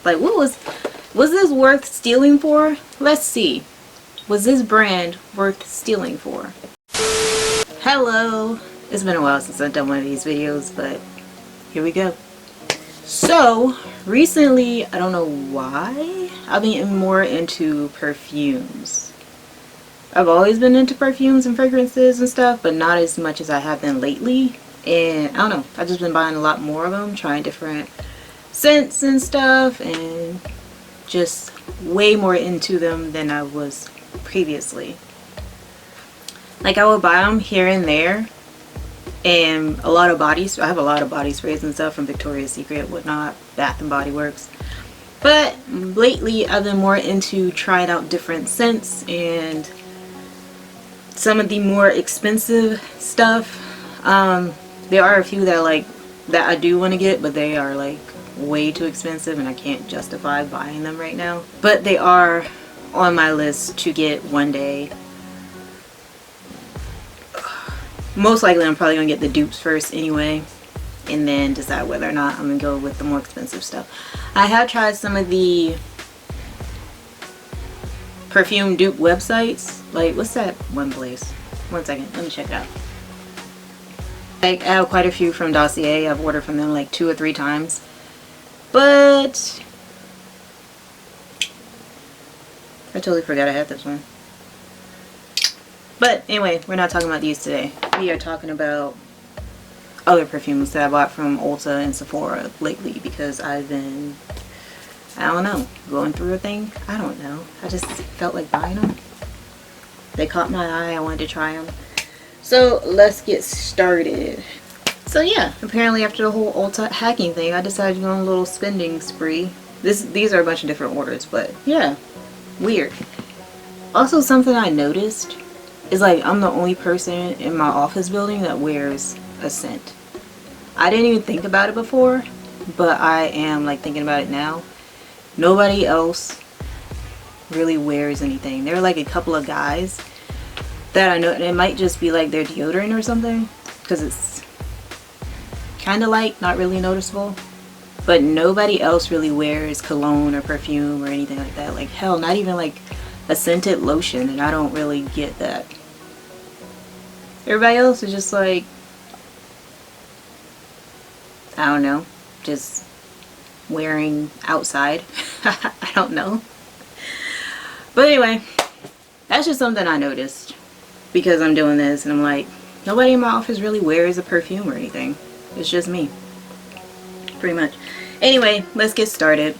Like, was this worth stealing for? Let's see. Was this brand worth stealing for? Hello. It's been a while since I've done one of these videos, but here we go. So recently, I don't know why, I've been more into perfumes. I've always been into perfumes and fragrances and stuff, but not as much as I have been lately. And I don't know, I've just been buying a lot more of them, trying different scents and stuff, and just way more into them than I was previously. Like, I would buy them here and there, and a lot of bodies. I have a lot of body sprays and stuff from Victoria's Secret, whatnot, Bath and Body Works. But lately, I've been more into trying out different scents and some of the more expensive stuff. There are a few that I do want to get, but they are like way too expensive, and I can't justify buying them right now. But they are on my list to get one day. Most likely I'm probably gonna get the dupes first anyway, and then decide whether or not I'm gonna go with the more expensive stuff. I have tried some of the perfume dupe websites. Like, what's that one place? One second, let me check it out. Like, I have quite a few from Dolce. I've ordered from them like 2 or 3 times, but I totally forgot I had this one. But anyway, we're not talking about these today. We are talking about other perfumes that I bought from Ulta and Sephora lately, because I've been, I don't know, going through a thing. I don't know. I just felt like buying them. They caught my eye. I wanted to try them. So let's get started. So yeah, apparently after the whole Ulta hacking thing, I decided to go on a little spending spree. These are a bunch of different orders, but yeah, weird. Also, something I noticed is, like, I'm the only person in my office building that wears a scent. I didn't even think about it before, but I am like thinking about it now. Nobody else really wears anything. There are like a couple of guys that I know, and it might just be like their deodorant or something, because it's kind of light, not really noticeable. But nobody else really wears cologne or perfume or anything like that. Like, hell, not even like a scented lotion, and I don't really get that. Everybody else is just like, I don't know, just wearing outside. I don't know. But anyway, that's just something I noticed because I'm doing this, and I'm like, nobody in my office really wears a perfume or anything. It's just me, pretty much. Anyway, let's get started.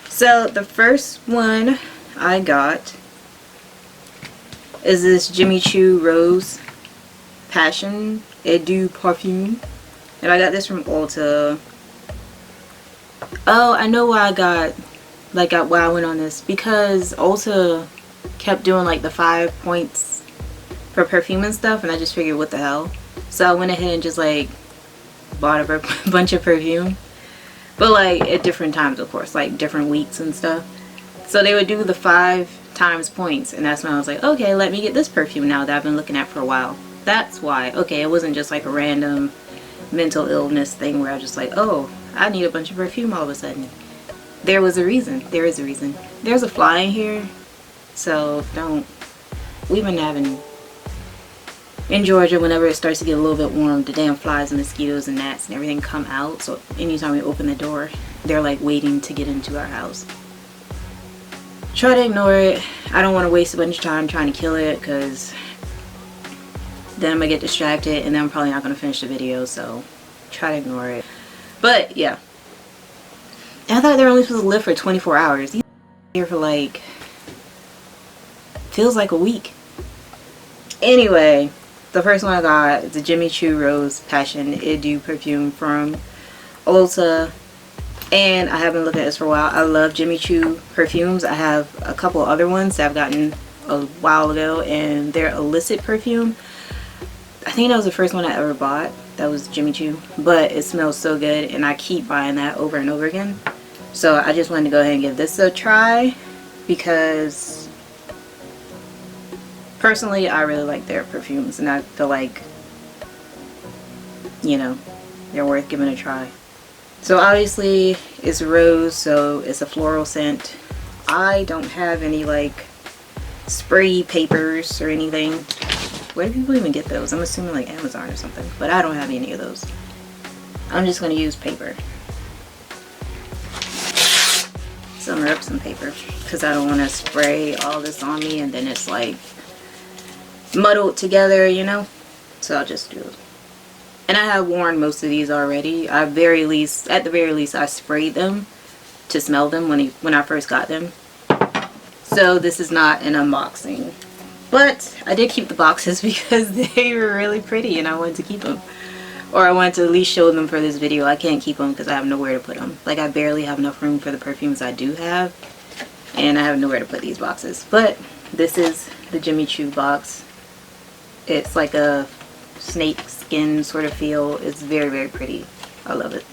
So the first one I got is this Jimmy Choo Rose Passion Eau Perfume, and I got this from Ulta. Oh, I know why I got, like, why I went on this, because Ulta kept doing like the 5 points for perfume and stuff, and I just figured, what the hell. So I went ahead and just like bought a bunch of perfume, but like at different times, of course, like different weeks and stuff. So they would do the 5 times points, and that's when I was like, okay, let me get this perfume now that I've been looking at for a while. That's why. Okay, it wasn't just like a random mental illness thing where I was just like, oh, I need a bunch of perfume all of a sudden. There was a reason. There is a reason. There's a fly in here, so don't. We've been having, in Georgia, whenever it starts to get a little bit warm, the damn flies and mosquitoes and gnats and everything come out. So anytime we open the door, they're like waiting to get into our house. Try to ignore it. I don't want to waste a bunch of time trying to kill it, because then I'm gonna get distracted and then I'm probably not gonna finish the video, so try to ignore it. But yeah, I thought they were only supposed to live for 24 hours. These here for like, feels like a week. Anyway, the first one I got is the Jimmy Choo Rose Passion Eau Perfume from Ulta, and I have been looking at this for a while. I love Jimmy Choo perfumes. I have a couple other ones that I've gotten a while ago, and they're illicit perfume. I think that was the first one I ever bought. That was Jimmy Choo, but it smells so good, and I keep buying that over and over again. So I just wanted to go ahead and give this a try, because personally I really like their perfumes, and I feel like, you know, they're worth giving a try. So obviously it's rose, so it's a floral scent. I don't have any like spray papers or anything. Where do people even get those? I'm assuming like Amazon or something, but I don't have any of those. I'm just gonna use paper. Summer up some paper because I don't want to spray all this on me and then it's like muddled together, you know. So I'll just do it. And I have worn most of these already. At the very least, I sprayed them to smell them when I first got them. So this is not an unboxing, but I did keep the boxes because they were really pretty and I wanted to keep them. Or I wanted to at least show them for this video. I can't keep them because I have nowhere to put them. Like, I barely have enough room for the perfumes I do have. And I have nowhere to put these boxes. But this is the Jimmy Choo box. It's like a snake skin sort of feel. It's very, very pretty. I love it.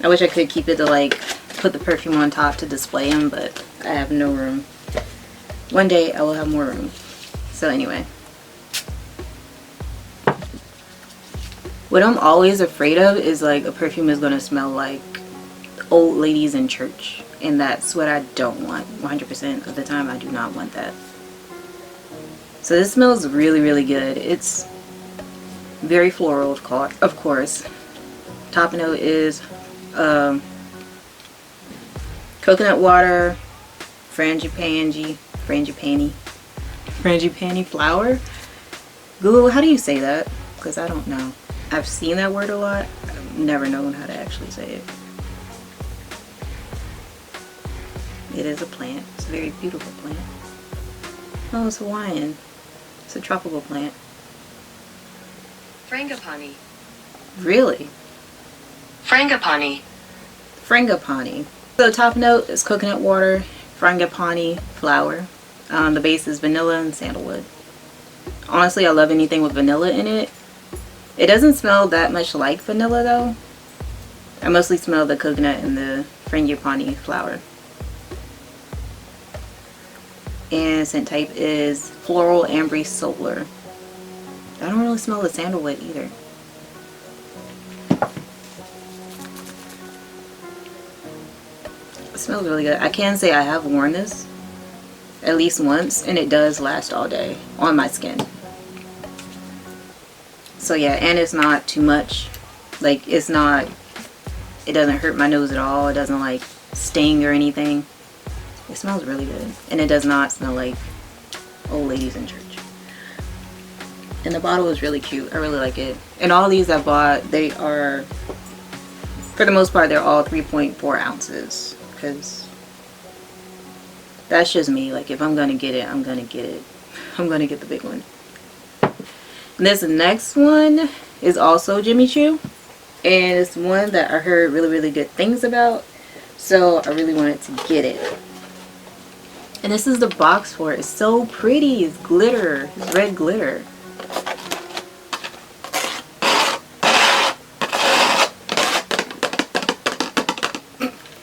I wish I could keep it to like put the perfume on top to display them, but I have no room. One day I will have more room. So anyway. What I'm always afraid of is like a perfume is going to smell like old ladies in church. And that's what I don't want. 100% of the time I do not want that. So this smells really, really good. It's very floral, of course. Top note is coconut water, frangipani flower. Google, how do you say that? Because I don't know. I've seen that word a lot. I've never known how to actually say it. It is a plant. It's a very beautiful plant. Oh, it's Hawaiian. It's a tropical plant. Frangipani. Really? Frangipani. Frangipani. So the top note is coconut water, frangipani flower. The base is vanilla and sandalwood. Honestly, I love anything with vanilla in it. It doesn't smell that much like vanilla though. I mostly smell the coconut and the frangipani flower. And scent type is floral ambre solar. I don't really smell the sandalwood either. It smells really good. I can say I have worn this at least once and it does last all day on my skin. So yeah, and it's not too much. Like, it doesn't hurt my nose at all. It doesn't like sting or anything. It smells really good. And it does not smell like old ladies in church. And the bottle is really cute. I really like it. And all these I bought, they are, for the most part, they're all 3.4 ounces. Because that's just me. Like, if I'm going to get it, I'm going to get it. I'm going to get the big one. And this next one is also Jimmy Choo. And it's one that I heard really, really good things about. So I really wanted to get it. And this is the box for it. It's so pretty. It's glitter. It's red glitter.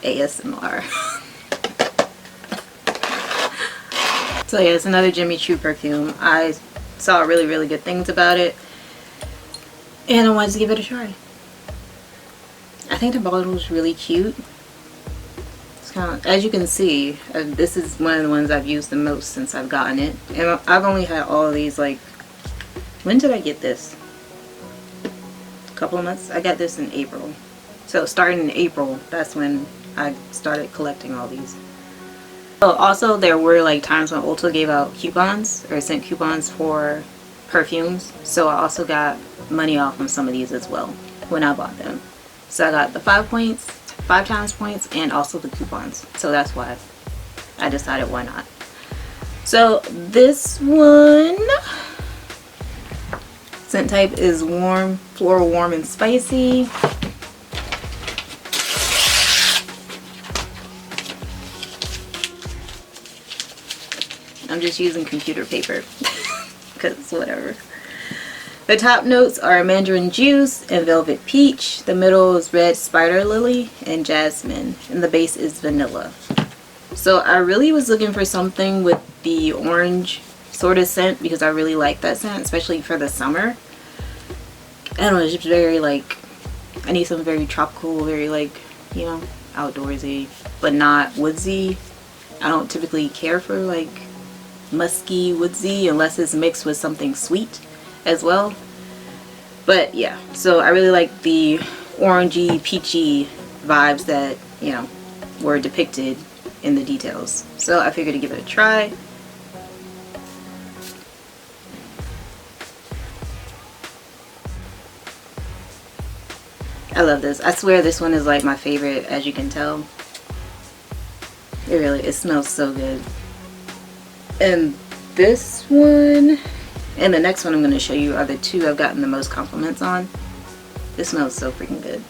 ASMR. So yeah, it's another Jimmy Choo perfume. I saw really, really good things about it. And I wanted to give it a try. I think the bottle is really cute. As you can see, this is one of the ones I've used the most since I've gotten it. And I've only had all of these, like, when did I get this? A couple of months? I got this in April. So starting in April, that's when I started collecting all these. Oh, also there were like times when Ulta gave out coupons or sent coupons for perfumes. So I also got money off on some of these as well when I bought them. So I got the 5 times points and also the coupons. So that's why I decided why not. So this one, scent type is warm, floral, warm and spicy. I'm just using computer paper because whatever. The top notes are mandarin juice and velvet peach. The middle is red spider lily and jasmine. And the base is vanilla. So I really was looking for something with the orange sort of scent because I really like that scent, especially for the summer. I don't know, it's just very like, I need something very tropical, very like, you know, outdoorsy, but not woodsy. I don't typically care for like musky, woodsy, unless it's mixed with something sweet as well. But yeah, so I really like the orangey, peachy vibes that, you know, were depicted in the details. So I figured to give it a try. I love this. I swear this one is like my favorite, as you can tell. It smells so good. And this one and the next one I'm going to show you are the two I've gotten the most compliments on. This smells so freaking good.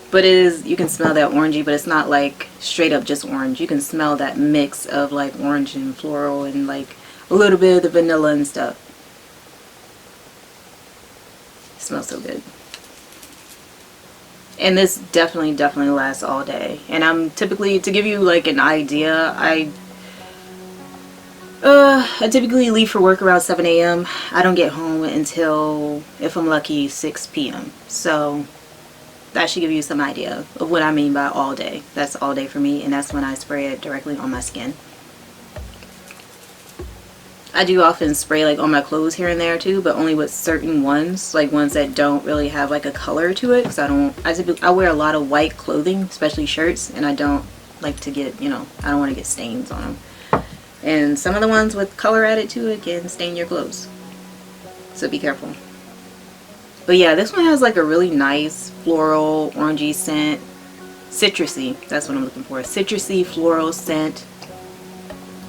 But it is, you can smell that orangey, but it's not like straight up just orange. You can smell that mix of like orange and floral and like a little bit of the vanilla and stuff. It smells so good. And this definitely lasts all day. And I'm typically, to give you like an idea, I typically leave for work around 7 a.m. I don't get home until, if I'm lucky, 6 p.m. So that should give you some idea of what I mean by all day. That's all day for me, and that's when I spray it directly on my skin. I do often spray like on my clothes here and there too, but only with certain ones, like ones that don't really have like a color to it, because I wear a lot of white clothing, especially shirts, and I don't like to get, you know, I don't want to get stains on them. And some of the ones with color added to it can stain your clothes, so be careful. But yeah, this one has like a really nice floral orangey scent, citrusy, that's what I'm looking for, citrusy floral scent.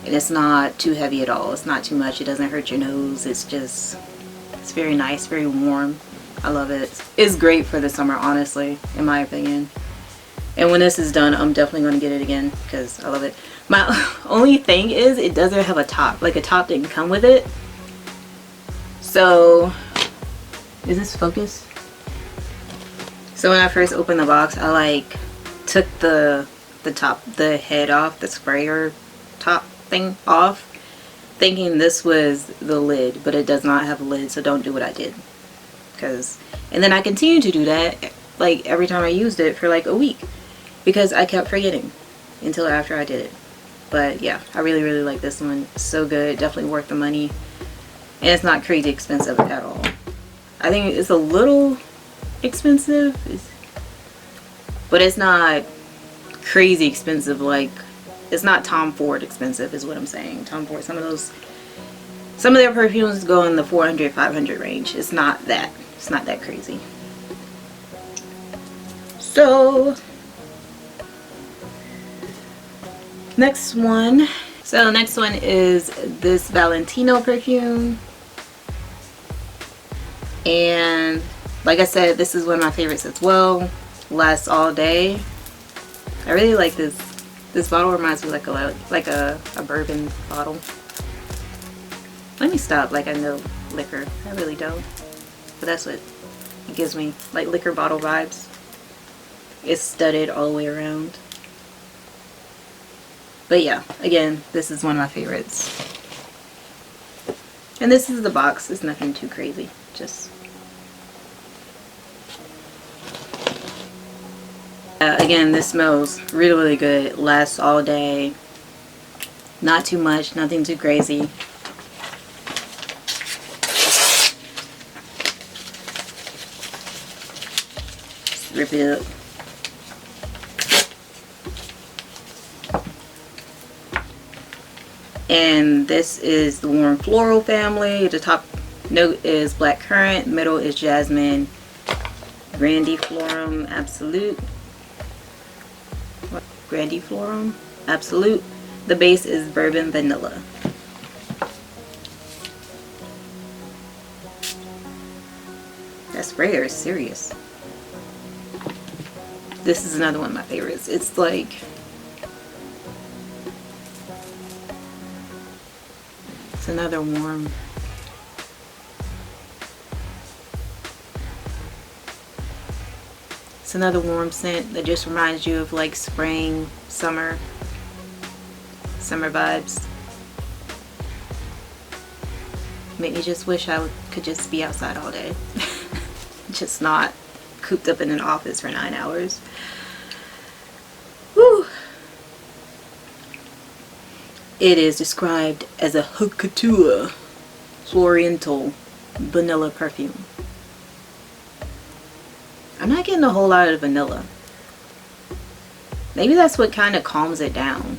And it's not too heavy at all. It's not too much. It doesn't hurt your nose. It's very nice, very warm. I love it. It's great for the summer, honestly, in my opinion. And when this is done, I'm definitely going to get it again because I love it. My only thing is it doesn't have a top. Like, a top didn't come with it. So, is this focused? So when I first opened the box, I like took the head off, the sprayer top thing off, thinking this was the lid, but it does not have a lid, so don't do what I did. And then I continued to do that like every time I used it for like a week because I kept forgetting until after I did it. But yeah, I really like this one. So good, definitely worth the money, and it's not crazy expensive at all. I think it's a little expensive, but it's not crazy expensive. Like, it's not Tom Ford expensive is what I'm saying. Tom Ford, some of their perfumes go in the 400, 500 range. It's not that. It's not that crazy. So, next one. So, next one is this Valentino perfume. And like I said, this is one of my favorites as well. Lasts all day. I really like this. This bottle reminds me like a bourbon bottle. Let me stop like I know liquor. I really don't. But that's what it gives me. Like liquor bottle vibes. It's studded all the way around. But yeah, again, this is one of my favorites. And this is the box. It's nothing too crazy. Just... again, this smells really good. It lasts all day. Not too much, nothing too crazy. Just rip it up. And this is the warm floral family. The top note is black currant, middle is jasmine, grandiflorum absolute. Grandiflorum absolute. The base is bourbon vanilla. That sprayer is serious. This is another one of my favorites. It's like, it's another warm, it's another warm scent that just reminds you of like spring, summer vibes. Make me just wish I could just be outside all day. Just not cooped up in an office for 9 hours. Whew. It is described as a haute couture Floriental vanilla perfume. I'm not getting a whole lot of vanilla. Maybe that's what kind of calms it down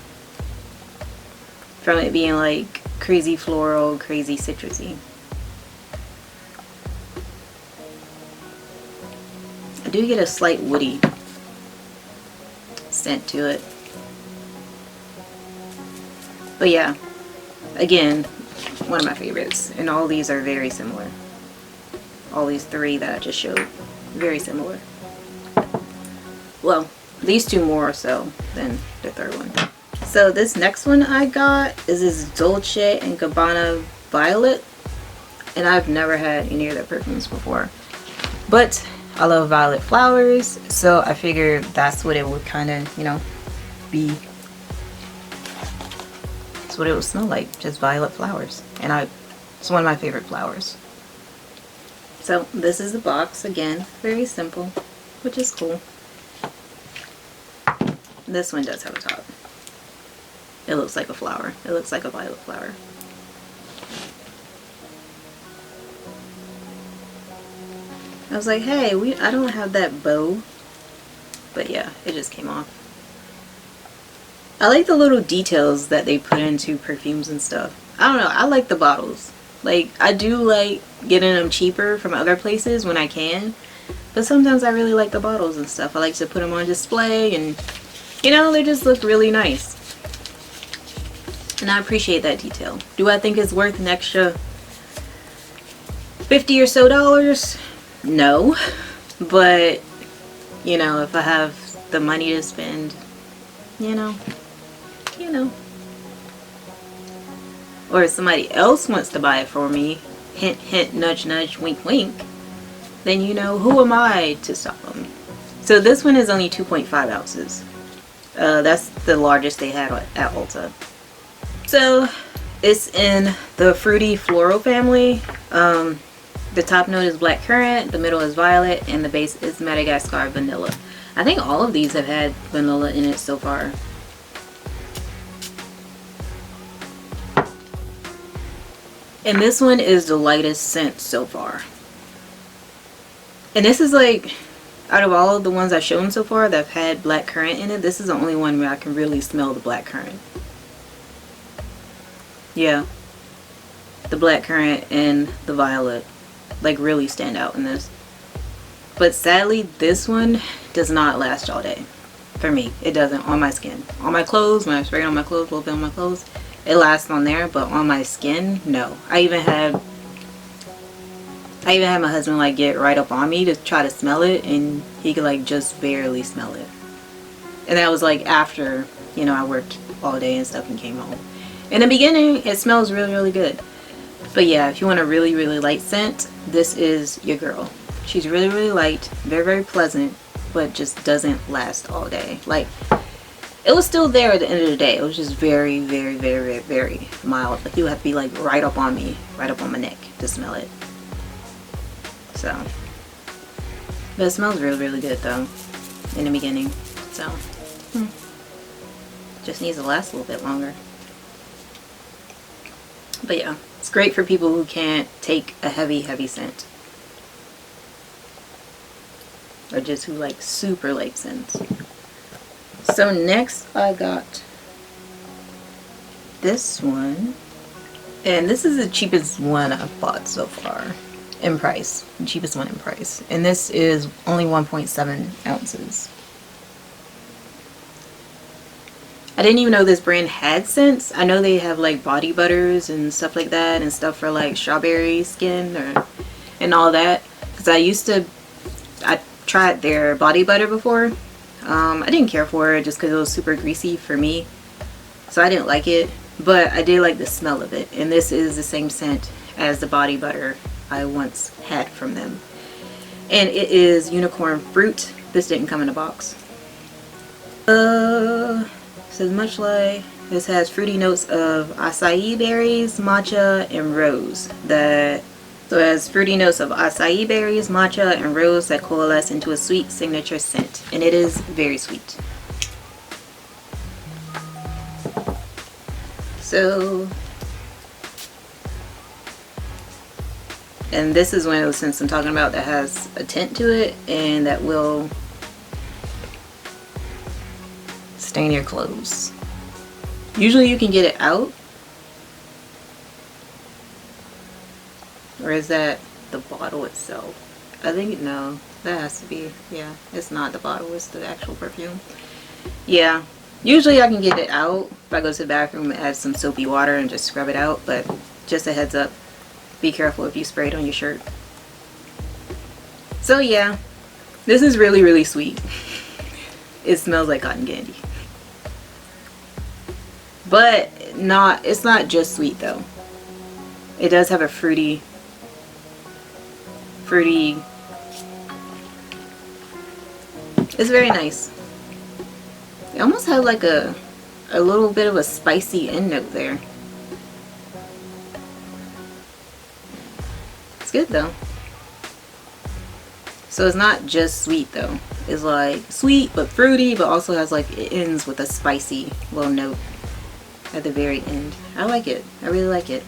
from it being like crazy floral, crazy citrusy. I do get a slight woody scent to it. But yeah, again, one of my favorites. And all these are very similar. All these three that I just showed, very similar. Well, these two more so than the third one. So this next one I got is this Dolce and Gabbana Violet. And I've never had any of their perfumes before. But I love violet flowers, so I figured that's what it would kind of, you know, be. That's what it would smell like, just violet flowers. And it's one of my favorite flowers. So this is the box, again, very simple, which is cool. This one does have a top. It looks like a flower. It looks like a violet flower. I was like, hey, I don't have that bow. But yeah, it just came off. I like the little details that they put into perfumes and stuff. I don't know, I like the bottles. Like, I do like getting them cheaper from other places when I can. But sometimes I really like the bottles and stuff. I like to put them on display and, you know, they just look really nice. And I appreciate that detail. Do I think it's worth an extra $50 or so? No. But, you know, if I have the money to spend, you know. Or if somebody else wants to buy it for me, hint, hint, nudge, nudge, wink, wink, then, you know, who am I to stop them? So this one is only 2.5 ounces. That's the largest they had at Ulta. So it's in the fruity floral family. The top note is black currant, the middle is violet, and the base is Madagascar vanilla. I think all of these have had vanilla in it so far. And this one is the lightest scent so far. And this is like, out of all of the ones I've shown so far that have had black currant in it, this is the only one where I can really smell the black currant. Yeah. The black currant and the violet like really stand out in this. But sadly, this one does not last all day. For me, it doesn't on my skin. On my clothes, when I spray it on my clothes, a little bit on my clothes, it lasts on there, but on my skin, no. I even had my husband like get right up on me to try to smell it, and he could like just barely smell it. And that was like after, you know, I worked all day and stuff and came home. In the beginning, it smells really, really good. But yeah, if you want a really, really light scent, this is your girl. She's really, really light, very, very pleasant, but just doesn't last all day. Like, it was still there at the end of the day. It was just very, very, very, very mild. Like, you have to be like right up on me, right up on my neck to smell it. So, but it smells really, really good though in the beginning. So, just needs to last a little bit longer. But yeah, it's great for people who can't take a heavy, heavy scent. Or just who like super light scents. So next I got this one. And this is the cheapest one I've bought so far in price. The cheapest one in price. And this is only 1.7 ounces. I didn't even know this brand had scents. I know they have like body butters and stuff like that, and stuff for like strawberry skin and all that. Because I tried their body butter before. I didn't care for it just because it was super greasy for me. So I didn't like it. But I did like the smell of it. And this is the same scent as the body butter I once had from them. And it is unicorn fruit. This didn't come in a box. Says much like this has fruity notes of acai berries, matcha, and rose that So it has fruity notes of acai berries, matcha, and rose that coalesce into a sweet signature scent. And it is very sweet. So, and this is one of those scents I'm talking about that has a tint to it and that will stain your clothes. Usually you can get it out. Or is that the bottle itself? I think, no, that has to be, yeah, it's not the bottle, it's the actual perfume. Yeah, usually I can get it out if I go to the bathroom and add some soapy water and just scrub it out, but just a heads up, be careful if you spray it on your shirt. So yeah, this is really, really sweet. It smells like cotton candy. But it's not just sweet though. It does have a fruity, it's very nice. It almost had like a little bit of a spicy end note there. It's good though. So it's not just sweet though. It's like sweet but fruity, but also has like, it ends with a spicy little note at the very end. I like it. I really like it.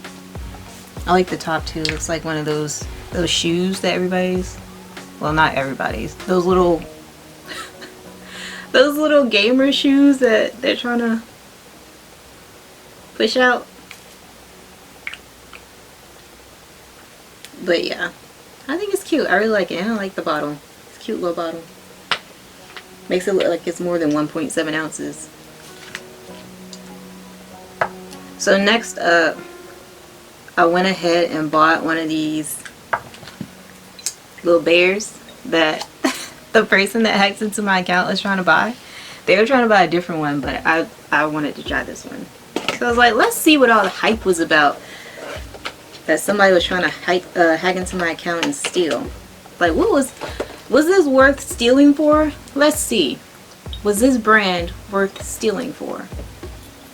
I like the top too. It's like one of those shoes that everybody's, well, not everybody's, those little those little gamer shoes that they're trying to push out. But yeah, I think it's cute. I really like it. I like the bottle. It's a cute little bottle. Makes it look like it's more than 1.7 ounces. So next up, I went ahead and bought one of these little bears that the person that hacked into my account was trying to buy. They were trying to buy a different one, but I wanted to try this one. So I was like, let's see what all the hype was about. That somebody was trying to hack into my account and steal. Like, what was this worth stealing for? Let's see. Was this brand worth stealing for?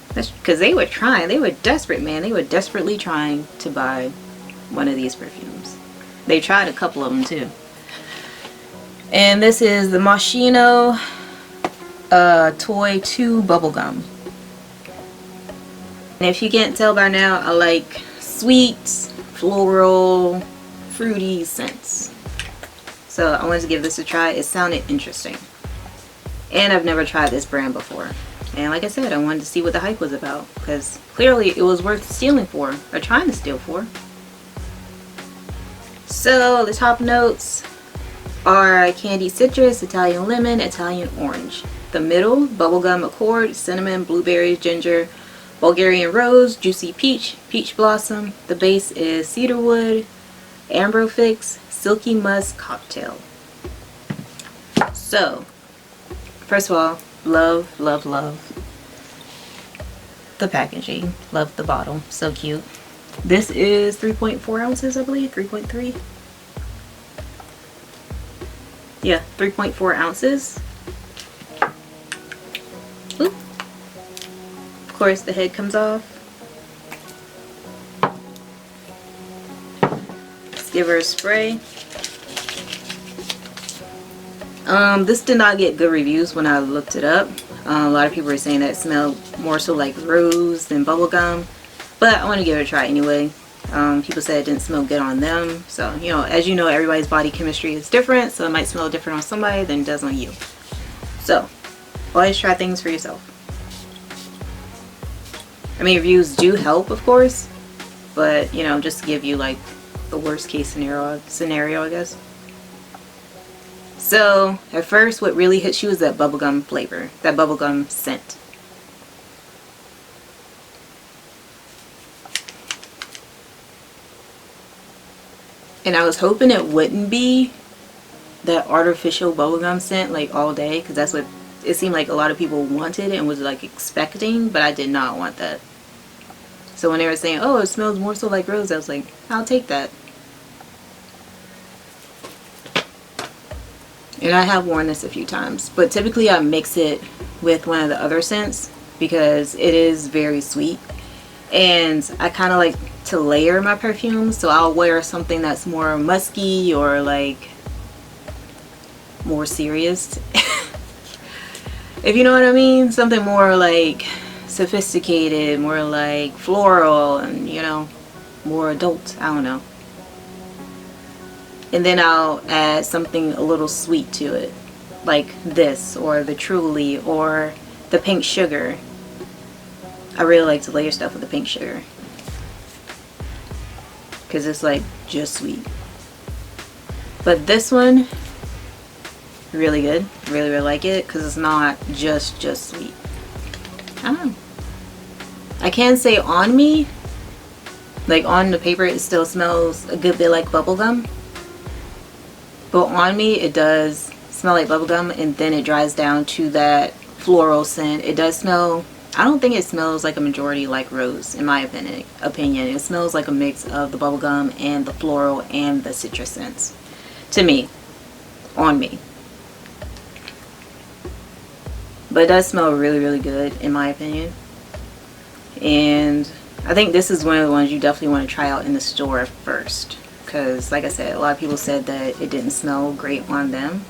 Because they were trying. They were desperate, man. They were desperately trying to buy one of these perfumes. They tried a couple of them too. And this is the Moschino Toy 2 Bubblegum. And if you can't tell by now, I like sweet, floral, fruity scents. So I wanted to give this a try. It sounded interesting. And I've never tried this brand before. And like I said, I wanted to see what the hype was about. Because clearly it was worth stealing for. Or trying to steal for. So the top notes are candy citrus, Italian lemon, Italian orange. The middle, bubblegum accord, cinnamon, blueberries, ginger, Bulgarian rose, juicy peach, peach blossom. The base is cedarwood, amber fix, silky musk cocktail. So, first of all, love, love, love the packaging. Love the bottle. So cute. This is 3.4 ounces, I believe. 3.3. Yeah, 3.4 ounces. Oop. Of course, the head comes off. Let's give her a spray. This did not get good reviews when I looked it up. A lot of people were saying that it smelled more so like rose than bubblegum. But I want to give it a try anyway. People said it didn't smell good on them. So, you know, as you know, everybody's body chemistry is different. So it might smell different on somebody than it does on you. So, always try things for yourself. I mean, reviews do help, of course. But, you know, just to give you like the worst case scenario, I guess. So, at first, what really hits you is that bubblegum flavor. That bubblegum scent. And I was hoping it wouldn't be that artificial bubblegum scent like all day, because that's what it seemed like a lot of people wanted and was like expecting, but I did not want that. So when they were saying, oh, it smells more so like rose, I was like, I'll take that. And I have worn this a few times, but typically I mix it with one of the other scents because it is very sweet. And I kind of like to layer my perfumes, so I'll wear something that's more musky or like more serious. If you know what I mean, something more like sophisticated, more like floral, and you know, more adult. I don't know. And then I'll add something a little sweet to it, like this, or the Truly, or the pink sugar. I really like to layer stuff with the pink sugar because it's like just sweet. But this one, really good. Really, really like it because it's not just sweet. I don't know. I can say on me, like on the paper, it still smells a good bit like bubblegum. But on me, it does smell like bubblegum, and then it dries down to that floral scent. It does smell, I don't think it smells like a majority like rose, in my opinion. It smells like a mix of the bubblegum and the floral and the citrus scents. To me. On me. But it does smell really, really good, in my opinion. And I think this is one of the ones you definitely want to try out in the store first. Because, like I said, a lot of people said that it didn't smell great on them.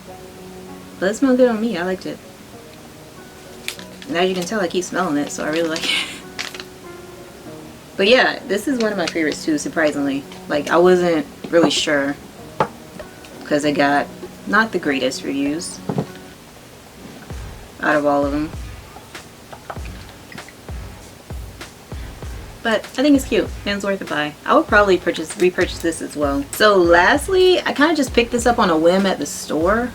But it smelled good on me. I liked it. And as you can tell, I keep smelling it, so I really like it. But yeah, this is one of my favorites too, surprisingly. Like, I wasn't really sure. Because it got not the greatest reviews out of all of them. But I think it's cute and it's worth a buy. I would probably repurchase this as well. So lastly, I kind of just picked this up on a whim at the store.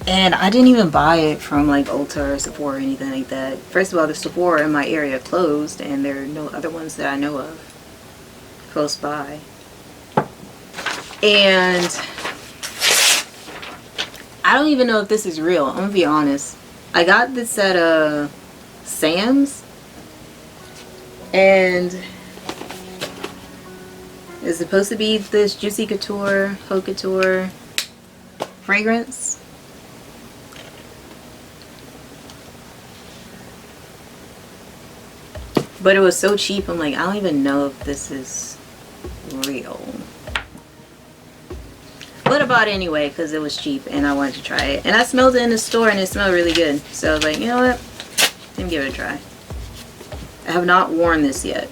And I didn't even buy it from like Ulta or Sephora or anything like that. First of all, the Sephora in my area closed and there are no other ones that I know of close by. And I don't even know if this is real. I'm gonna be honest. I got this at Sam's, and it's supposed to be this Juicy Couture, Haute Couture fragrance. But it was so cheap, I'm like, I don't even know if this is real. But I bought it anyway because it was cheap and I wanted to try it. And I smelled it in the store and it smelled really good. So I was like, you know what? Let me give it a try. I have not worn this yet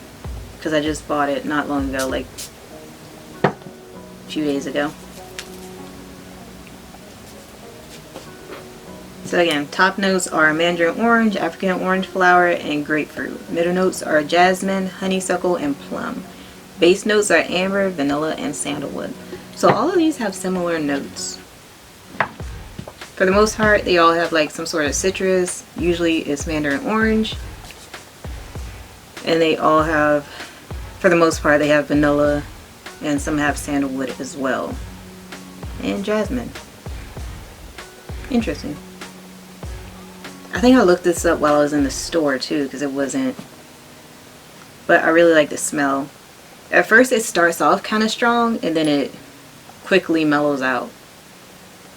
because I just bought it not long ago, like a few days ago. So again, top notes are mandarin orange, African orange flower, and grapefruit. Middle notes are jasmine, honeysuckle, and plum. Base notes are amber, vanilla, and sandalwood. So all of these have similar notes. For the most part, they all have like some sort of citrus. Usually it's mandarin orange. And they all have, for the most part, they have vanilla, and some have sandalwood as well. And jasmine. Interesting. I think I looked this up while I was in the store too, because it wasn't, but I really like the smell. At first it starts off kind of strong and then it quickly mellows out.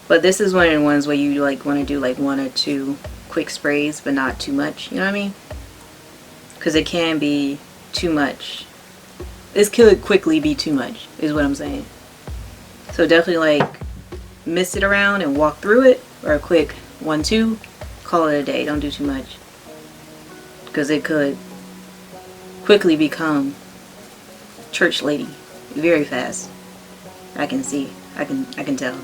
But this is one of the ones where you like want to do like 1 or 2 quick sprays, but not too much, you know what I mean? Because it can be too much. This could quickly be too much, is what I'm saying. So definitely like mist it around and walk through it, or a quick 1, 2, call it a day. Don't do too much, because it could quickly become church lady very fast. I can see, I can tell.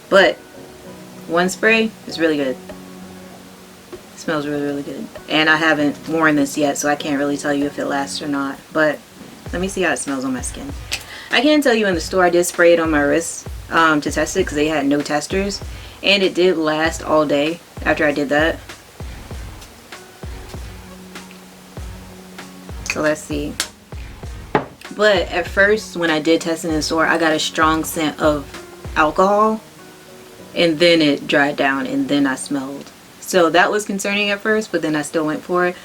But 1 spray is really good. It smells really, really good. And I haven't worn this yet, so I can't really tell you if it lasts or not. But let me see how it smells on my skin. I can tell you in the store I did spray it on my wrist to test it, because they had no testers, and it did last all day after I did that. So let's see. But at first, when I did test it in the store, I got a strong scent of alcohol, and then it dried down, and then I smelled. So that was concerning at first, but then I still went for it.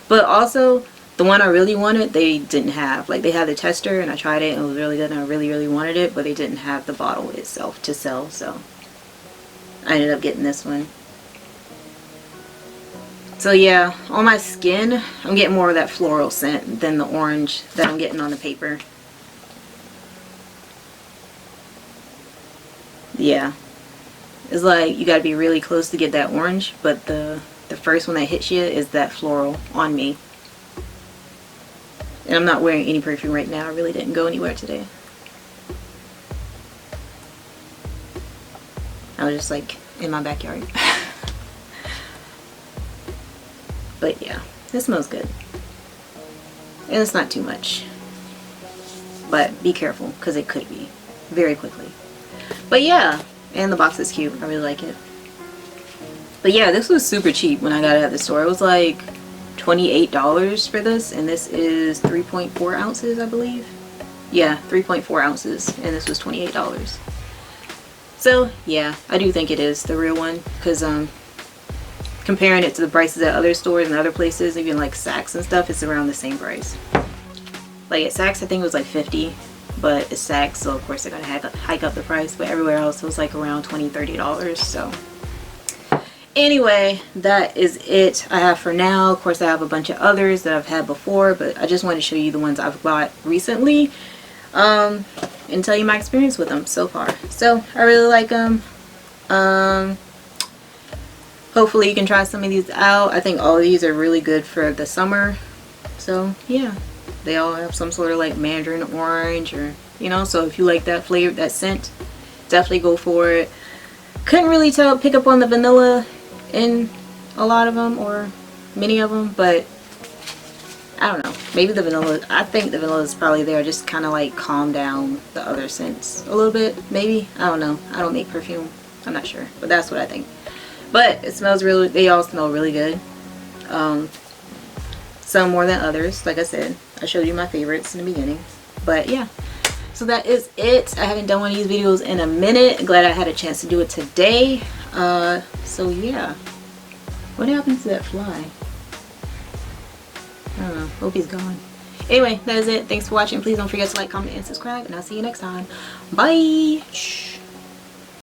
But also, the one I really wanted, they didn't have. Like, they had the tester, and I tried it, and it was really good, and I really, really wanted it, but they didn't have the bottle itself to sell, so I ended up getting this one. So So yeah, on my skin, I'm getting more of that floral scent than the orange that I'm getting on the paper. Yeah. It's like you gotta be really close to get that orange, but the first one that hits you is that floral on me. And I'm not wearing any perfume right now. I really didn't go anywhere today. I was just like in my backyard. But yeah, it smells good. And it's not too much. But be careful, because it could be very quickly. But yeah, and the box is cute. I really like it. But yeah, this was super cheap when I got it at the store. It was like $28 for this, and this is 3.4 ounces, I believe. Yeah, 3.4 ounces, and this was $28. So yeah, I do think it is the real one, because comparing it to the prices at other stores and other places, even like Saks and stuff, it's around the same price. Like at Saks, I think it was like $50, but it's Saks, so of course they're gonna hike up the price. But everywhere else, it was like around $20–30. So anyway, that is it I have for now. Of course, I have a bunch of others that I've had before, but I just wanted to show you the ones I've bought recently, and tell you my experience with them so far. So I really like them. Hopefully you can try some of these out. I think all of these are really good for the summer. So yeah, they all have some sort of like mandarin orange, or you know, so if you like that flavor, that scent, definitely go for it. Couldn't really pick up on the vanilla in a lot of them, or many of them, but I don't know, maybe the vanilla, I think the vanilla is probably there just kind of like calm down the other scents a little bit, maybe. I don't know, I don't make perfume, I'm not sure, but that's what I think. But it smells really, they all smell really good. Some more than others. Like I said, I showed you my favorites in the beginning. But yeah, so that is it. I haven't done one of these videos in a minute. Glad I had a chance to do it today. So yeah, what happened to that fly? I don't know, hope he's gone. Anyway, that is it. Thanks for watching. Please don't forget to like, comment, and subscribe, and I'll see you next time. Bye.